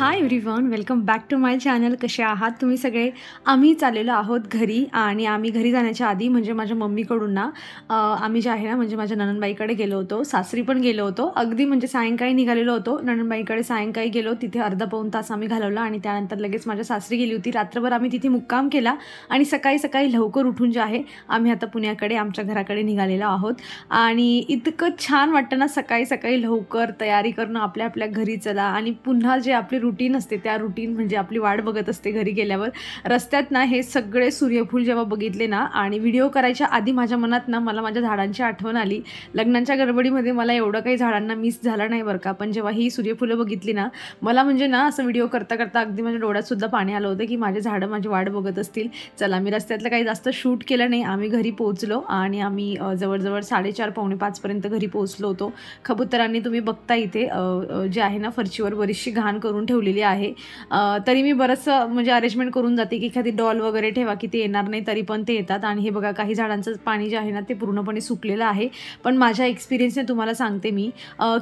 High everyone, welcome back to my channel. कसे आहात तुम्ही सगळे? आम्ही चाललेलो आहोत घरी आणि आम्ही घरी जाण्याच्या आधी म्हणजे माझ्या मम्मीकडून ना आम्ही जे आहे ना म्हणजे माझ्या नणंदबाईकडे गेलो होतो, सासरी पण गेलो होतो. अगदी म्हणजे सायंकाळी निघालेलो होतो. नणंदबाईकडे सायंकाळी गेलो, तिथे अर्धा पाऊण तास आम्ही घालवला आणि त्यानंतर लगेच माझ्या सासरी गेली होती. रात्रभर आम्ही तिथे मुक्काम केला आणि सकाळी सकाळी लवकर उठून जे आहे आम्ही आता पुण्याकडे आमच्या घराकडे निघालेलो आहोत. आणि इतकं छान वाटतं ना सकाळी सकाळी लवकर तयारी करणं, आपल्या आपल्या घरी चला आणि पुन्हा जे आपली रुटीन असते त्या रुटीन म्हणजे आपली वाट बघत असते घरी गेल्यावर. रस्त्यात ना हे सगळे सूर्यफूल जेव्हा बघितले ना आणि व्हिडिओ करायच्या आधी माझ्या मनात ना मला माझ्या झाडांची आठवण आली. लग्नाच्या गडबडीमध्ये मला एवढं काही झाडांना मिस झालं नाही बरं का, पण जेव्हा ही सूर्यफुलं बघितली ना मला म्हणजे ना असं व्हिडिओ करता करता अगदी माझ्या डोळ्यात सुद्धा पाणी आलं होतं की माझे झाडं माझी वाट बघत असतील. चला, मी रस्त्यातलं काही जास्त शूट केलं नाही. आम्ही घरी पोहोचलो आणि आम्ही जवळजवळ 4:30-4:45 पर्यंत घरी पोहोचलो होतो. कबुतरांनी तुम्ही बघता इथे जे आहे ना फरशीवर बरीचशी घाण करून ठेवलेली आहे. तरी मी बरंचसं म्हणजे अरेंजमेंट करून जाते की एखादी डॉल वगैरे ठेवा की ते येणार नाही, तरी पण ते येतात. आणि हे बघा, काही झाडांचं पाणी जे आहे ना ते पूर्णपणे सुकलेलं आहे. पण माझ्या एक्सपिरियन्सने तुम्हाला सांगते मी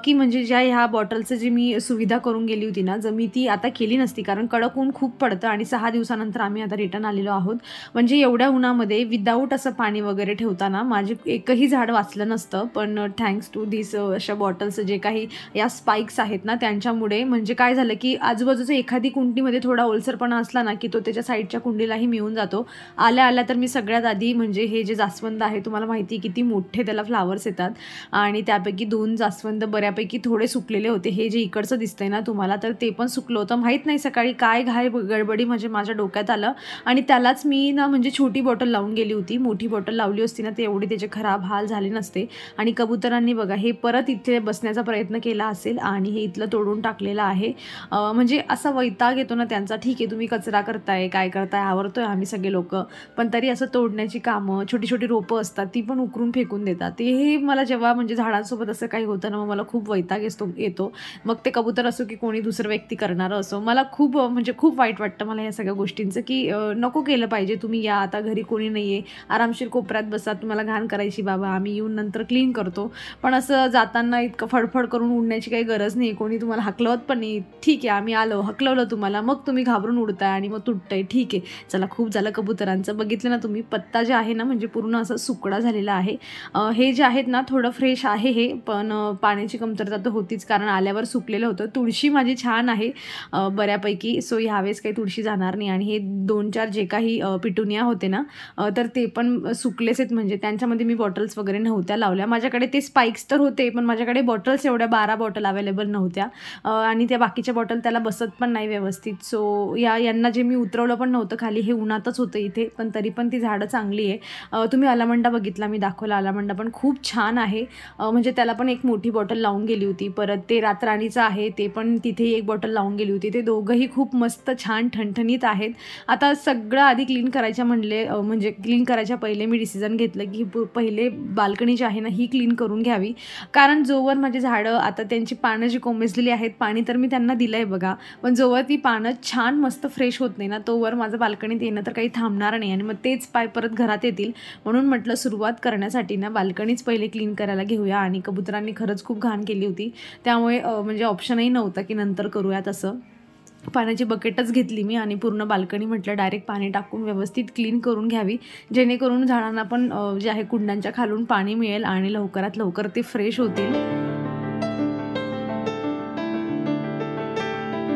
की म्हणजे ज्या ह्या बॉटलचं जी मी सुविधा करून गेली होती ना, जर मी ती आता केली नसती, कारण कडक ऊन खूप पडतं आणि 6 दिवसानंतर आम्ही आता रिटर्न आलेलो आहोत. म्हणजे एवढ्या उन्हामध्ये विदाऊट असं पाणी वगैरे ठेवताना माझे एकही झाड वाचलं नसतं. पण थँक्स टू दिस अशा बॉटल्स जे काही या स्पाइक्स आहेत ना त्यांच्यामुळे म्हणजे काय झालं की आजूबाजूचं एखादी कुंडीमध्ये थोडा ओलसरपणा असला ना की तो त्याच्या साईडच्या कुंडीलाही मिळून जातो. आल्या आल्या तर मी सगळ्यात आधी म्हणजे हे जे जास्वंद आहे, तुम्हाला माहिती आहे किती मोठे त्याला फ्लावर्स येतात आणि त्यापैकी 2 जास्वंद बऱ्यापैकी थोडे सुकलेले होते. हे जे इकडचं दिसतंय ना तुम्हाला, तर ते पण सुकलं होतं. माहीत नाही सकाळी काय गडबडी म्हणजे माझ्या डोक्यात आलं आणि त्यालाच मी ना म्हणजे छोटी बॉटल लावून गेली होती. मोठी बॉटल लावली असती ना ते एवढे त्याचे खराब हाल झाले नसते. आणि कबुतरांनी बघा हे परत इथे बसण्याचा प्रयत्न केला असेल आणि हे इथलं तोडून टाकलेलं आहे. म्हणजे असा वैताग येतो ना त्यांचा. ठीक आहे, तुम्ही कचरा करताय, काय करताय, आवरतोय आम्ही सगळे लोक, पण तरी असं तोडण्याची कामं, छोटी छोटी रोपं असतात ती पण उकरून फेकून देतात. ते हे मला जेव्हा म्हणजे झाडांसोबत असं काही होतं ना मग मला खूप वैताग येतो. मग ते कबूतर असो की कोणी दुसरं व्यक्ती करणारं असो, मला खूप म्हणजे खूप वाईट वाटतं मला या सगळ्या गोष्टींचं की नको केलं पाहिजे. तुम्ही या, आता घरी कोणी नाही आहे, आरामशीर कोपऱ्यात बसा, तुम्हाला घाण करायची बाबा, आम्ही येऊन नंतर क्लीन करतो. पण असं जाताना इतकं फडफड करून उडण्याची काही गरज नाही. कोणी तुम्हाला हाकलवत पण नाही. ठीक आहे, आम्ही आलो, हकलवलं तुम्हाला, मग तुम्ही घाबरून उडताय आणि मग तुटतंय. ठीक आहे, चला खूप झालं कबुतरांचं. बघितलं ना तुम्ही, पत्ता जे आहे ना म्हणजे पूर्ण असं सुकडा झालेला आहे. हे जे आहेत ना थोडं फ्रेश आहे हे, पण पाण्याची कमतरता तर होतीच कारण आल्यावर सुकलेलं होतं. तुळशी माझी छान आहे बऱ्यापैकी, सो ह्यावेळेस काही तुळशी जाणार नाही. आणि हे 2-4 जे काही पिटुनिया होते ना तर ते पण सुकलेच आहेत. म्हणजे त्यांच्यामध्ये मी बॉटल्स वगैरे नव्हत्या लावल्या. माझ्याकडे ते स्पाइक्स तर होते पण माझ्याकडे बॉटल्स एवढ्या 12 बॉटल अवेलेबल नव्हत्या आणि त्या बाकीच्या बॉटल त्याला बसत पण नाही व्यवस्थित. सो यांना जे मी उतरवलं पण नव्हतं खाली, हे उन्हातच होतं इथे, पण तरी पण ती झाडं चांगली आहे. तुम्ही अलामंडा बघितला, मी दाखवला, अलामंडा पण खूप छान आहे. म्हणजे त्याला पण एक मोठी बॉटल लावून गेली होती. परत ते रातराणीचं आहे ते पण तिथे एक बॉटल लावून गेली होती. ते दोघंही खूप मस्त छान ठणठणीत आहेत. आता सगळं आधी क्लीन करायच्या म्हणजे क्लीन करायच्या पहिले मी डिसिजन घेतलं की पहिले बाल्कनी जी आहे ना ही क्लीन करून घ्यावी. कारण जोवर माझी झाडं आता त्यांची पानं जी कोमेजलेली आहेत, पाणी तर मी त्यांना दिलं आहे बघा, पण जोवर ती पानं छान मस्त फ्रेश होत नाही ना तोवर माझं बाल्कनीत येणं तर काही थांबणार नाही आणि मग तेच पाय परत घरात येतील. म्हणून म्हटलं सुरुवात करण्यासाठी ना बाल्कनीच पहिले क्लीन करायला घेऊया. आणि कबुतरांनी खरंच खूप घाण केली होती, त्यामुळे म्हणजे ऑप्शनही नव्हता की नंतर करूयात असं. पाण्याची बकेटच घेतली मी आणि पूर्ण बाल्कनी म्हटलं डायरेक्ट पाणी टाकून व्यवस्थित क्लीन करून घ्यावी, जेणेकरून झाडांना पण जे आहे कुंडांच्या खालून पाणी मिळेल आणि लवकरात लवकर ते फ्रेश होतील.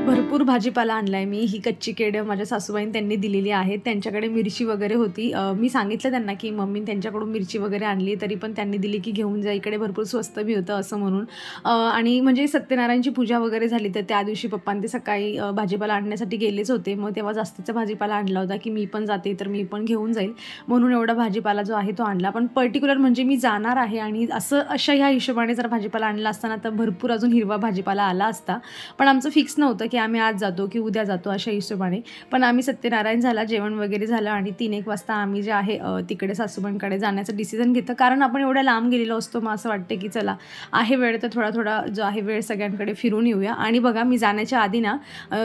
भरपूर भाजीपाला आणलाय मी. ही कच्ची केळं माझ्या सासूबाईंनी त्यांनी दिलेली आहेत. त्यांच्याकडे मिरची वगैरे होती. मी सांगितलं त्यांना की मम्मी त्यांच्याकडून मिरची वगैरे आणली, तरी पण त्यांनी दिली की घेऊन जा, इकडे भरपूर स्वस्त बी होतं असं म्हणून. आणि म्हणजे सत्यनारायणची पूजा वगैरे झाली तर त्या दिवशी पप्पांनी ते सकाळी भाजीपाला आणण्यासाठी गेलेच होते. मग तेव्हा जास्तीचा भाजीपाला आणला होता की मी पण जाते तर मी पण घेऊन जाईल, म्हणून एवढा भाजीपाला जो आहे तो आणला. पण पर्टिक्युलर म्हणजे मी जाणार आहे आणि अशा ह्या हिशोबाने जर भाजीपाला आणला असताना तर भरपूर अजून हिरवा भाजीपाला आला असता. पण आमचं फिक्स नव्हतं की आम्ही आज जातो की उद्या जातो अशा हिशोबाने. पण आम्ही सत्यनारायण झाला, जेवण वगैरे झालं आणि 3-1 वाजता आम्ही जे आहे तिकडे सासूबाईंकडे जाण्याचं डिसिजन घेतलं. कारण आपण एवढ्या लांब गेलेलो असतो, मग असं वाटतं की चला आहे वेळ तर थोडा जो आहे वेळ सगळ्यांकडे फिरून येऊया. आणि बघा, मी जाण्याच्या आधी ना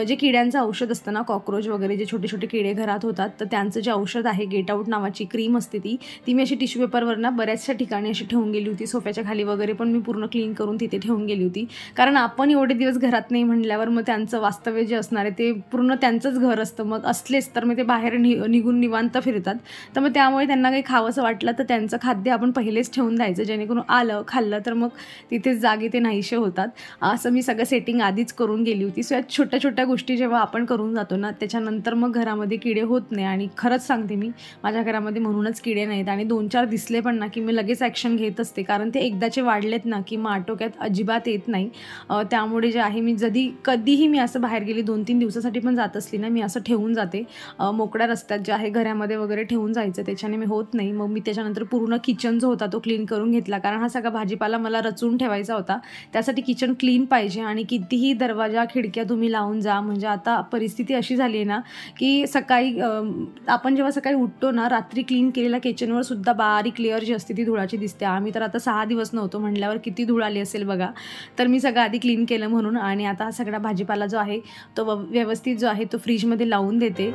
जे किड्यांचं औषध असतं ना, कॉक्रोच वगैरे जे छोटे छोटे किडे घरात होतात, तर त्यांचं जे औषध आहे गेट आउट नावाची क्रीम असते ती मी अशी टिश्यू पेपरवर ना बऱ्याचशा ठिकाणी अशी ठेवून गेली होती. सोफ्याच्या खाली वगैरे पण मी पूर्ण क्लीन करून तिथे ठेवून गेली होती. कारण आपण एवढे दिवस घरात नाही म्हणल्यावर मग त्यांचं त्यांचं वास्तव्य जे असणार आहे ते पूर्ण त्यांचंच घर असतं. मग असलेच तर मग ते बाहेर निघून निवांत फिरतात. तर मग त्यामुळे त्यांना काही खावंसं वाटलं तर त्यांचं खाद्य आपण पहिलेच ठेवून द्यायचं, जेणेकरून आलं खाल्लं तर मग तिथेच जागी ते नाहीसे होतात. असं मी सगळं सेटिंग आधीच करून गेली होती. सो या छोट्या छोट्या गोष्टी जेव्हा आपण करून जातो ना, त्याच्यानंतर मग घरामध्ये किडे होत नाही. आणि खरंच सांगते मी, माझ्या घरामध्ये म्हणूनच किडे नाहीत. आणि 2-4 दिसले पण ना की मी लगेच ॲक्शन घेत असते, कारण ते एकदाचे वाढलेत ना की मग आटोक्यात अजिबात येत नाही. त्यामुळे जे आहे, मी कधीही मी असं बाहेर गेली 2-3 दिवसासाठी पण जात असली ना, मी असं ठेवून जाते. मोकळ्या रस्त्यात जे आहे घरामध्ये वगैरे ठेवून जायचं, त्याच्याने मी होत नाही. मग मी त्याच्यानंतर पूर्ण किचन जो होता तो क्लीन करून घेतला, कारण हा सगळा भाजीपाला मला रचून ठेवायचा होता. त्यासाठी किचन क्लीन पाहिजे. आणि कितीही दरवाजा खिडक्या तुम्ही लावून जा, म्हणजे आता परिस्थिती अशी झाली आहे ना की सकाळी आपण जेव्हा सकाळी उठतो ना, रात्री क्लीन केलेल्या किचनवर सुद्धा बारीक लेअर जी असते ती धुळाची दिसते. आम्ही तर आता 6 दिवस नव्हतो म्हटल्यावर किती धूळ आली असेल बघा. तर मी सगळं आधी क्लीन केलं म्हणून. आणि आता हा सगळा भाजीपाला जो आहे तो व्यवस्थित जो आहे तो फ्रीजमध्ये लावून देते.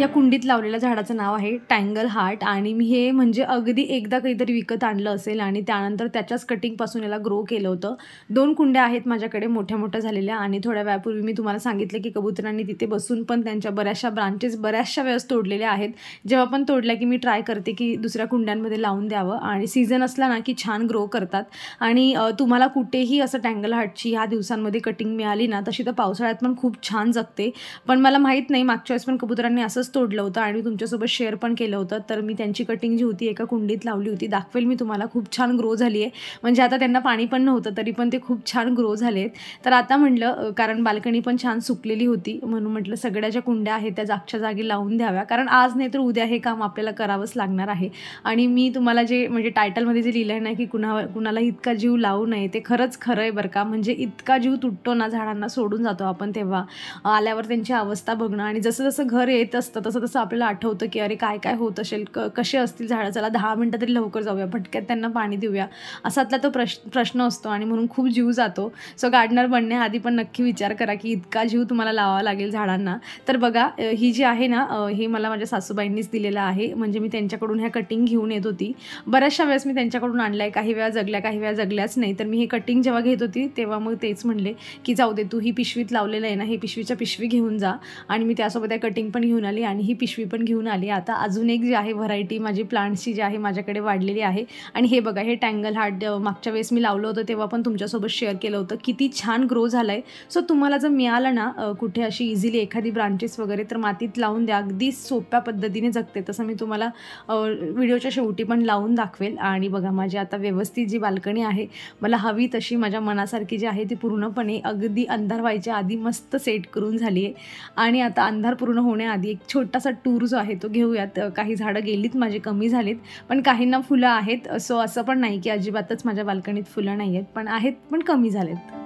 या कुंडीत लावलेल्या झाडाचं नाव आहे टँगल हार्ट. आणि मी हे म्हणजे अगदी एकदा काहीतरी विकत आणलं असेल आणि त्यानंतर त्याच्याच कटिंगपासून याला ग्रो केलं होतं. 2 कुंड्या आहेत माझ्याकडे मोठ्या मोठ्या झालेल्या. आणि थोड्या वेळापूर्वी मी तुम्हाला सांगितलं की कबुतरांनी तिथे बसून पण त्यांच्या बऱ्याचशा ब्रांचेस बऱ्याचशा वेळेस तोडलेल्या आहेत. जेव्हा पण तोडल्या की मी ट्राय करते की दुसऱ्या कुंड्यांमध्ये लावून द्यावं. आणि सीझन असला ना की छान ग्रो करतात. आणि तुम्हाला कुठेही असं टँगल हार्टची ह्या दिवसांमध्ये कटिंग मिळाली ना, तशी तर पावसाळ्यात पण खूप छान जगते. पण मला माहीत नाही, मागच्या वेळेस पण कबुतरांनी असंच तोडलं होतं आणि तुमच्यासोबत शेअर पण केलं होतं. तर मी त्यांची कटिंग जी होती एका कुंडीत लावली होती, दाखवेल मी तुम्हाला. खूप छान ग्रो झाली आहे. म्हणजे आता त्यांना पाणी पण नव्हतं तरी पण ते खूप छान ग्रो झाले आहेत. तर आता म्हटलं, कारण बाल्कनी पण छान सुकलेली होती, म्हणून म्हटलं सगळ्या ज्या कुंड्या आहेत त्या जागच्या जागी लावून द्याव्या, कारण आज नाही तर उद्या हे काम आपल्याला करावंच लागणार आहे. आणि मी तुम्हाला जे म्हणजे टायटलमध्ये जे लिहिलं आहे ना की कुणाला इतका जीव लावू नये, ते खरंच खरं आहे बरं का. म्हणजे इतका जीव तुटतो ना, झाडांना सोडून जातो आपण तेव्हा. आल्यावर त्यांची अवस्था बघणं, आणि जसं जसं घर येत असतं तसं तसं आपल्याला आठवतं की अरे काय काय होत असेल, कसे असतील झाडं, चला 10 मिनटं तरी लवकर जाऊया, भटक्यात त्यांना पाणी देऊया, असातला तो प्रश्न असतो. आणि म्हणून खूप जीव जातो. सो गार्डनर बनण्याआधी पण नक्की विचार करा की इतका जीव तुम्हाला लावावा लागेल झाडांना. तर बघा, ही जी आहे ना, हे मला माझ्या सासूबाईंनीच दिलेलं आहे. म्हणजे मी त्यांच्याकडून ह्या कटिंग घेऊन येत होती. बऱ्याचशा वेळेस मी त्यांच्याकडून आणल्या आहे, काही वेळा जगल्या काही वेळा जगल्याच नाही. तर मी हे कटिंग जेव्हा घेत होती तेव्हा मग तेच म्हणले की जाऊ दे, तू ही पिशवीत लावलेलं आहे ना, हे पिशवीच्या पिशवी घेऊन जा. आणि मी त्यासोबत या कटिंग पण घेऊन आली आणि ही पिशवी पण घेऊन आली. आता अजून एक जी आहे व्हरायटी माझी प्लांट्सची जी आहे माझ्याकडे वाढलेली आहे. आणि हे बघा, हे टँगल हार्ट मागच्या वेळेस मी लावलं होतं तेव्हा पण तुमच्यासोबत शेअर केलं होतं, किती छान ग्रो झालं आहे. सो तुम्हाला जर मिळालं ना कुठे अशी इझिली एखादी ब्रांचेस वगैरे, तर मातीत लावून द्या, अगदी सोप्या पद्धतीने जगते. तसं मी तुम्हाला व्हिडिओच्या शेवटी पण लावून दाखवेल. आणि बघा, माझी आता व्यवस्थित जी बाल्कनी आहे, मला हवी तशी माझ्या मनासारखी जी आहे ती पूर्णपणे अगदी अंधार व्हायच्या आधी मस्त सेट करून झाली आहे. आणि आता अंधार पूर्ण होण्याआधी एक छोटासा टूर जो आहे तो घेऊयात. काही झाडं गेलीत माझी, कमी झालीत, पण काहींना फुलं आहेत. सो असं पण नाही की अजिबातच माझ्या बाल्कनीत फुलं नाही आहेत, पण आहेत, पण कमी झालेत.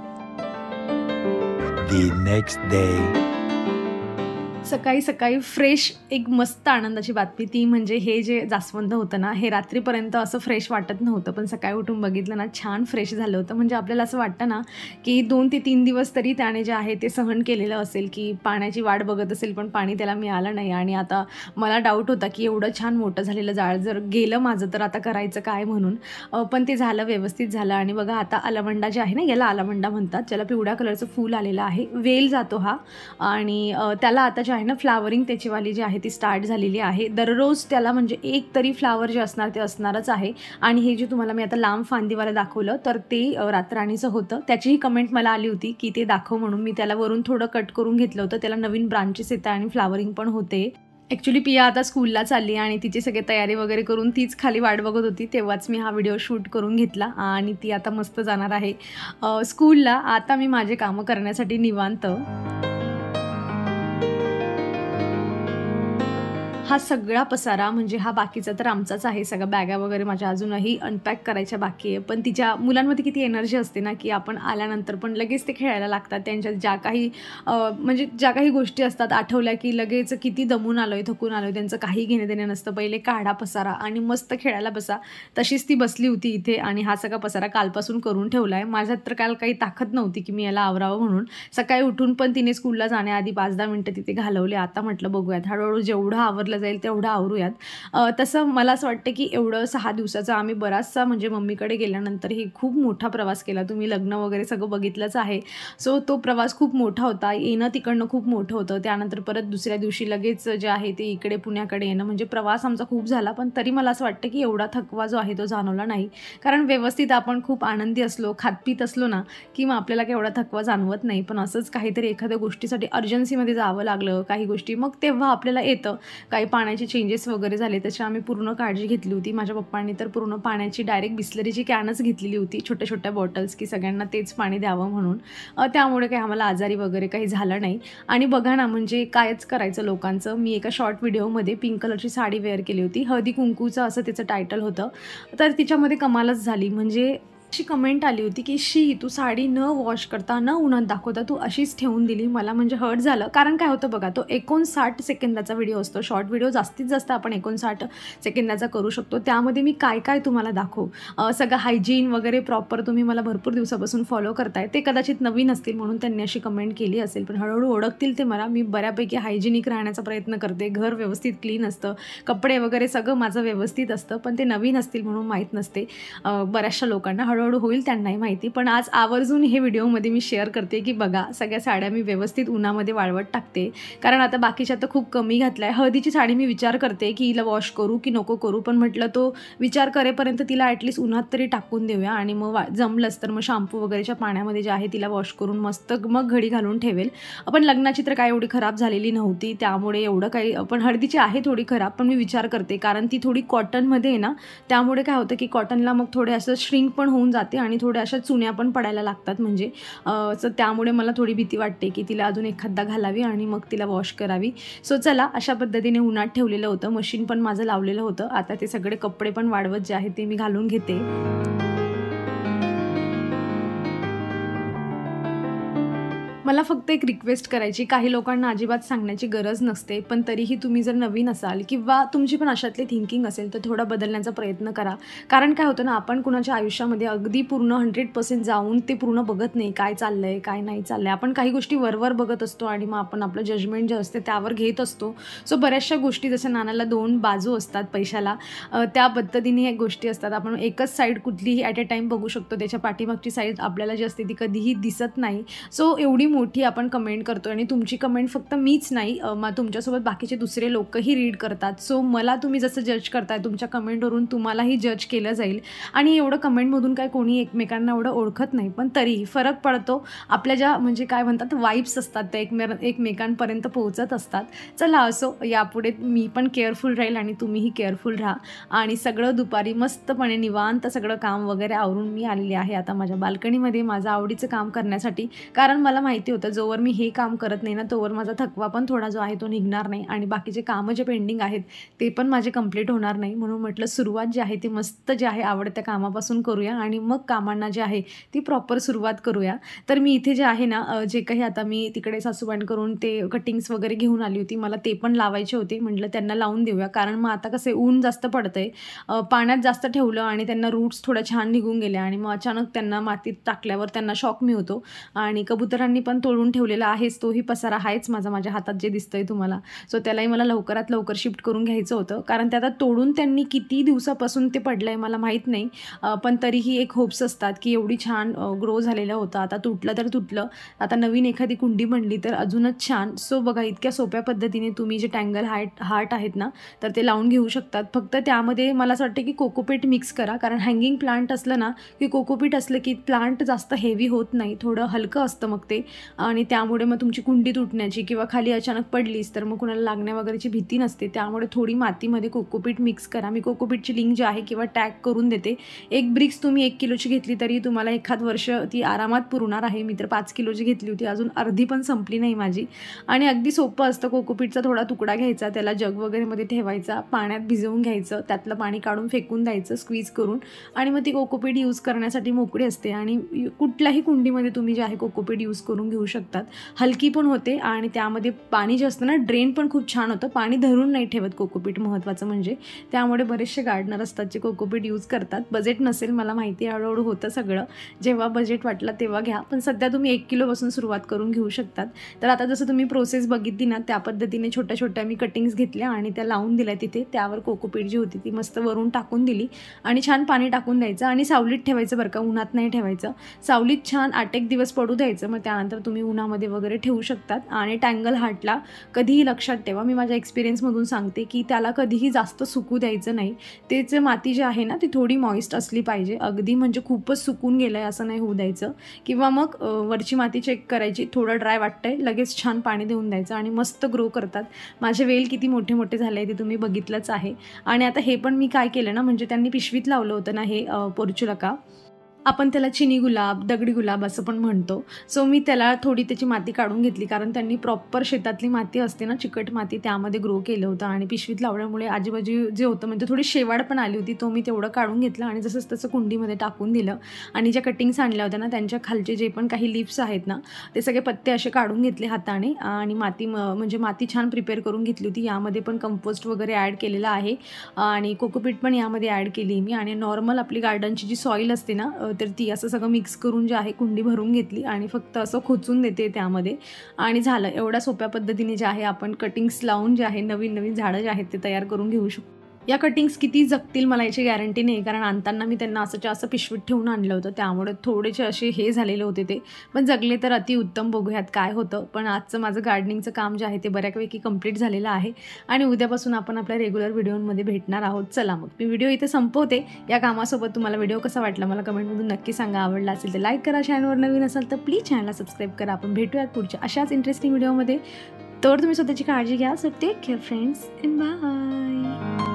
The next day. सकाळी सकाळी फ्रेश एक मस्त आनंदाची बातमी, ती म्हणजे हे जे जास्वंद होतं ना, हे रात्रीपर्यंत असं फ्रेश वाटत नव्हतं, पण सकाळी उठून बघितलं ना, छान फ्रेश झालं होतं. म्हणजे आपल्याला असं वाटतं ना की 2 ते 3 दिवस तरी त्याने जे आहे ते सहन केलेलं असेल, की पाण्याची वाट बघत असेल पण पाणी त्याला मिळालं नाही. आणि आता मला डाऊट होता की एवढं छान मोठं झालेलं झाड जर गेलं माझं तर आता करायचं काय म्हणून. पण ते झालं, व्यवस्थित झालं. आणि बघा, आता आलामंडा जे आहे ना, याला आलामंडा म्हणतात, ज्याला पिवळ्या कलरचं फूल आलेलं आहे, वेल जातो हा. आणि त्याला आता जे आहे ना फ्लावरिंग त्याचीवाली जी आहे ती स्टार्ट झालेली आहे. दररोज त्याला म्हणजे एक तरी फ्लावर जे असणार ते असणारच आहे. आणि हे जे तुम्हाला मी आता लांब फांदीवाला दाखवलं तर ते रातराणीचं होतं. त्याचीही कमेंट मला आली होती की ते दाखव म्हणून. मी त्याला वरून थोडं कट करून घेतलं होतं. त्याला नवीन ब्रांचेस येतात आणि फ्लावरिंग पण होते. ॲक्च्युली पिया आता स्कूलला चालली आणि तिची सगळी तयारी वगैरे करून तीच खाली वाट बघत होती, तेव्हाच मी हा व्हिडिओ शूट करून घेतला. आणि ती आता मस्त जाणार आहे स्कूलला. आता मी माझे कामं करण्यासाठी निवांत. हा सगळा पसारा म्हणजे हा बाकीचा तर आमचाच आहे. सगळ्या बॅगा वगैरे माझ्या अजूनही अनपॅक करायच्या बाकी आहे. पण तिच्या मुलांमध्ये किती एनर्जी असते ना, की आपण आल्यानंतर पण लगेच ते खेळायला लागतात. त्यांच्यात ज्या काही म्हणजे ज्या काही गोष्टी असतात आठवल्या की लगेच किती दमून आलो आहे, थकून आलो आहे, त्यांचं काही घेणे देणे नसतं. पहिले काढा पसारा आणि मस्त खेळायला बसा. तशीच ती बसली होती इथे आणि हा सगळा पसारा कालपासून करून ठेवला आहे. माझ्यात तर काल काही ताकद नव्हती की मी याला आवरावं म्हणून. सकाळी उठून पण तिने स्कूलला जाण्याआधी 5-10 मिनटं तिथे घालवले. आता म्हटलं बघूयात हळूहळू जेवढं आवरलं जाईल तेवढं आवरूयात. तसं मला असं वाटतं की एवढं 6 दिवसाचं आम्ही बराचसा म्हणजे मम्मीकडे गेल्यानंतरही खूप मोठा प्रवास केला. तुम्ही लग्न वगैरे सगळं बघितलंच आहे. सो तो प्रवास खूप मोठा होता. येणं तिकडनं खूप मोठं होतं. त्यानंतर परत दुसऱ्या दिवशी लगेच जे आहे ते इकडे पुण्याकडे येणं, म्हणजे प्रवास आमचा खूप झाला. पण तरी मला असं वाटतं की एवढा थकवा जो आहे तो जाणवला नाही. कारण व्यवस्थित आपण खूप आनंदी असलो, खात-पीत असलो ना, की मग आपल्याला काही एवढा थकवा जाणवत नाही. पण असंच काहीतरी एखाद्या गोष्टीसाठी अर्जन्सीमध्ये जावं लागलं, काही गोष्टी, मग तेव्हा आपल्याला येतं. काही पाण्याचे चेंजेस वगैरे झाले, त्याची आम्ही पूर्ण काळजी घेतली होती. माझ्या पप्पांनी तर पूर्ण पाण्याची डायरेक्ट बिसलरीची कॅनच घेतलेली होती, छोट्या-छोट्या बॉटल्स, की सगळ्यांना तेच पाणी द्यावं म्हणून. त्यामुळे काही आम्हाला आजारी वगैरे काही झालं नाही. आणि बघा ना, म्हणजे कायच करायचं लोकांचं. मी एका शॉर्ट व्हिडिओमध्ये पिंक कलरची साडी वेअर केली होती. हळदी-कुंकूचं असं त्याचं टायटल होतं. तर तिच्यामध्ये कमालच झाली. म्हणजे अशी कमेंट आली होती की "शी, तू साडी न वॉश करता, न उन्हात दाखवता तू अशीच ठेवून दिली." मला म्हणजे हर्ट झालं. कारण काय होतं बघा, तो 59 सेकंदाचा व्हिडिओ असतो. शॉर्ट व्हिडिओ जास्तीत जास्त आपण 59 सेकंदाचा करू शकतो. त्यामध्ये मी काय तुम्हाला दाखवू? सगळं हायजीन वगैरे प्रॉपर तुम्ही मला भरपूर दिवसापासून फॉलो करताय. ते कदाचित नवीन असतील म्हणून त्यांनी अशी कमेंट केली असेल. पण हळूहळू ओळखतील ते मला. मी बऱ्यापैकी हायजिनिक राहण्याचा प्रयत्न करते. घर व्यवस्थित क्लीन असतं, कपडे वगैरे सगळं माझं व्यवस्थित असतं. पण ते नवीन असतील म्हणून माहीत नसते बऱ्याचशा लोकांना. हळूहळू होईल त्यांनाही माहिती. पण आज आवर्जून हे व्हिडिओमध्ये मी शेअर करते की बघा, सगळ्या साड्या मी व्यवस्थित उन्हामध्ये वाळवत टाकते. कारण आता बाकीच्या तर खूप कमी घातल्या आहे. हळदीची साडी मी विचार करते की हिला वॉश करू की नको करू, पण म्हटलं तो विचार करेपर्यंत तिला ॲटलिस्ट उन्हात तरी टाकून देऊया. आणि मग जमलंच तर मग शॅम्पू वगैरेच्या पाण्यामध्ये जे आहे तिला वॉश करून मस्त मग घडी घालून ठेवेल. पण लग्नाची तर काय एवढी खराब झालेली नव्हती, त्यामुळे एवढं काही. पण हळदीची आहे थोडी खराब, पण मी विचार करते कारण ती थोडी कॉटनमध्ये आहे ना, त्यामुळे काय होतं की कॉटनला मग थोडे असं श्रिंक पण होऊन जाते आणि थोड्या अशा चुन्या पण पडायला लागतात. म्हणजे त्यामुळे मला थोडी भीती वाटते की तिला अजून एखादा घालावी आणि मग तिला वॉश करावी. सो चला, अशा पद्धतीने उन्हात ठेवलेलं होतं. मशीन पण माझं लावलेलं होतं. आता ते सगळे कपडे पण वाळवत जे आहे ते मी घालून घेते. मला फक्त एक रिक्वेस्ट करायची, काही लोकांना अजिबात सांगण्याची गरज नसते, पण तरीही तुम्ही जर नवीन असाल किंवा तुमची पण अशातली थिंकिंग असेल तर थोडा बदलण्याचा प्रयत्न करा. कारण काय होतं ना, आपण कुणाच्या आयुष्यामध्ये अगदी पूर्ण 100% जाऊन ते पूर्ण बघत नाही, काय चाललं आहे काय नाही चाललं आहे. आपण काही गोष्टी वरवर बघत असतो आणि मग आपण आपलं जजमेंट जे असते त्यावर घेत असतो. सो बऱ्याचशा गोष्टी, जसं नाण्याला 2 बाजू असतात पैशाला, त्या पद्धतीने एक गोष्टी असतात. आपण एकच साईड कुठलीही ॲट अ टाईम बघू शकतो, त्याच्या पाठीमागची साईड आपल्याला जी असते ती कधीही दिसत नाही. सो एवढी मोठी आपण कमेंट करतो आणि तुमची कमेंट फक्त मीच नाही, मग तुमच्यासोबत बाकीचे दुसरे लोकही रीड करतात. सो मला तुम्ही जसं जज करताय तुमच्या कमेंटवरून, तुम्हालाही जज केलं जाईल. आणि एवढं कमेंटमधून काय कोणी एकमेकांना एवढं ओळखत नाही, पण तरीही फरक पडतो. आपल्या ज्या म्हणजे काय म्हणतात वाईब्स असतात त्या एकमेकांपर्यंत पोहोचत असतात. चला असो, यापुढे मी पण केअरफुल राहील आणि तुम्हीही केअरफुल राहा. आणि सगळं दुपारी मस्तपणे निवांत सगळं काम वगैरे आवरून मी आलेली आहे आता माझ्या बाल्कनीमध्ये माझं आवडीचं काम करण्यासाठी. कारण मला माहिती होतं जोवर मी हे काम करत नाही ना, तोवर माझा थकवा पण थोडा जो आहे तो निघणार नाही आणि बाकीचे कामं जे पेंडिंग आहेत ते पण माझे कंप्लीट होणार नाही. म्हणून म्हटलं सुरुवात जी आहे ती मस्त जे आहे आवडत्या कामापासून करूया आणि मग कामांना जे आहे ती प्रॉपर सुरुवात करूया. तर मी इथे जे आहे ना, जे काही आता मी तिकडे सासूबाईंकडून ते कटिंग्स वगैरे घेऊन आली होती, मला ते पण लावायचे होते. म्हटलं त्यांना लावून देऊया, कारण मग आता कसं ऊन जास्त पडतंय, पाण्यात जास्त ठेवलं आणि त्यांना रूट्स थोड्या छान निघून गेल्या आणि मग अचानक त्यांना मातीत टाकल्यावर त्यांना शॉक मी होतो. आणि कबुतरांनी पण तोडून ठेवलेला आहेच, तोही पसारा आहेच माझ्या हातात जे दिसतंय तुम्हाला. सो त्यालाही मला लवकरात लवकर शिफ्ट करून घ्यायचं होतं, कारण ते आता तोडून त्यांनी किती दिवसापासून ते पडलंय मला माहीत नाही. पण तरीही एक होप्स असतात की एवढी छान ग्रो झालेलं होतं, आता तुटलं तर तुटलं, आता नवीन एखादी कुंडी बनली तर अजूनच छान. सो बघा, इतक्या सोप्या पद्धतीने तुम्ही जे टँगल हार्ट आहेत ना, तर ते लावून घेऊ शकतात. फक्त त्यामध्ये मला असं वाटतं की कोकोपीट मिक्स करा, कारण हँगिंग प्लांट असलं ना की कोकोपीट असलं की प्लांट जास्त हेवी होत नाही, थोडं हलकं असतं मग ते. आणि त्यामुळे मग तुमची कुंडी तुटण्याची किंवा खाली अचानक पडलीस तर मग कुणाला लागण्या वगैरेची भीती नसते. त्यामुळे थोडी मातीमध्ये कोकोपीट मिक्स करा. मी कोकोपीटची लिंक जी आहे किंवा टॅग करून देते. एक ब्रिक्स तुम्ही 1 किलोची घेतली तरी तुम्हाला एखाद वर्ष ती आरामात पुरणार आहे. मी तर 5 किलोची घेतली होती, अजून अर्धी पण संपली नाही माझी. आणि अगदी सोपं असतं. कोकोपीटचा थोडा तुकडा घ्यायचा, त्याला जग वगैरेमध्ये ठेवायचा, पाण्यात भिजवून घ्यायचं, त्यातलं पाणी काढून फेकून द्यायचं स्क्वीज करून, आणि मग ती कोकोपीट यूज करण्यासाठी मोकळी असते. आणि कुठल्याही कुंडीमध्ये तुम्ही जे आहे कोकोपीट यूज करून घेऊ शकतात. हलकी पण होते आणि त्यामध्ये पाणी जे असतं ना ड्रेन पण खूप छान होतं. पाणी धरून नाही ठेवत कोकोपीट महत्त्वाचं म्हणजे. त्यामुळे बरेचसे गार्डनर असतात जे कोकोपीट यूज करतात. बजेट नसेल मला माहिती आहे, हळूहळू होतं सगळं. जेव्हा बजेट वाटलं तेव्हा घ्या, पण सध्या तुम्ही 1 किलोपासून सुरुवात करून घेऊ शकतात. तर आता जसं तुम्ही प्रोसेस बघितली ना त्या पद्धतीने छोट्या छोट्या मी कटिंग्स घेतल्या आणि त्या लावून दिल्या तिथे. त्यावर कोकोपीट जी होती ती मस्त वरून टाकून दिली आणि छान पाणी टाकून द्यायचं आणि सावलीत ठेवायचं बरं का, उन्हात नाही ठेवायचं. सावलीत छान 8-1 दिवस पडू द्यायचं. मग त्यानंतर तुम्ही उन्हामध्ये वगैरे ठेवू शकतात. आणि टँगल हार्टला कधीही लक्षात ठेवा, मी माझ्या एक्सपिरियन्समधून सांगते की त्याला कधीही जास्त सुकू द्यायचं नाही. तेच माती जी आहे ना ती थोडी मॉइस्ट असली पाहिजे. अगदी म्हणजे खूपच सुकून गेलं आहे असं नाही होऊ द्यायचं. किंवा मग वरची माती चेक करायची, थोडं ड्राय वाटतंय लगेच छान पाणी देऊन द्यायचं आणि मस्त ग्रो करतात. माझे वेल किती मोठे मोठे झाले आहे ते तुम्ही बघितलंच आहे. आणि आता हे पण मी काय केलं ना, म्हणजे त्यांनी पिशवीत लावलं होतं ना हे पोर्चुलका, आपण त्याला चिनी गुलाब, दगडी गुलाब असं पण म्हणतो. सो मी त्याला थोडी त्याची माती काढून घेतली, कारण त्यांनी प्रॉपर शेतातली माती असते ना चिकट माती त्यामध्ये ग्रो केलं होतं आणि पिशवीत लावल्यामुळे आजूबाजू जे होतं म्हणजे थोडी शेवाळ पण आली होती. तो मी तेवढं काढून घेतलं आणि जसंच तसं कुंडीमध्ये टाकून दिलं. आणि ज्या कटिंग्स आणल्या होत्या ना त्यांच्या खालचे जे पण काही लीव्स आहेत ना ते सगळे पत्ते असे काढून घेतले हाताने आणि म्हणजे माती छान प्रिपेअर करून घेतली होती. यामध्ये पण कंपोस्ट वगैरे ॲड केलेलं आहे आणि कोकोपीट पण यामध्ये ॲड केली मी. आणि नॉर्मल आपली गार्डनची जी सॉईल असते ना तर ती असं सगळं मिक्स करून जे आहे कुंडी भरून घेतली आणि फक्त असं खोचून देते त्यामध्ये आणि झालं. एवढ्या सोप्या पद्धतीने जे आहे आपण कटिंग्स लावून जे आहे नवीन नवीन झाडं जे आहेत ते तयार करून घेऊ शकतो. या कटिंग्स किती जगतील मला याची गॅरंटी नाही, कारण आणताना मी त्यांना असं पिशवीत ठेवून आणलं होतं त्यामुळे थोडेसे असे हे झालेले होते ते, पण जगले तर अतिउत्तम. बघूयात काय होतं. पण आजचं माझं गार्डनिंगचं काम जे आहे ते बऱ्यापैकी कंप्लीट झालेलं आहे आणि उद्यापासून आपण आपल्या रेग्युलर व्हिडिओमध्ये भेटणार आहोत. चला मग मी व्हिडिओ इथे संपवते. या कामासोबत तुम्हाला व्हिडिओ कसा वाटला मला कमेंटमधून नक्की सांगा. आवडला असेल तर लाईक करा, चॅनलवर नवीन असाल तर प्लीज चॅनलला सबस्क्राईब करा. आपण भेटूयात पुढच्या अशाच इंटरेस्टिंग व्हिडिओमध्ये. तर तुम्ही स्वतःची काळजी घ्या. So take care friends and bye.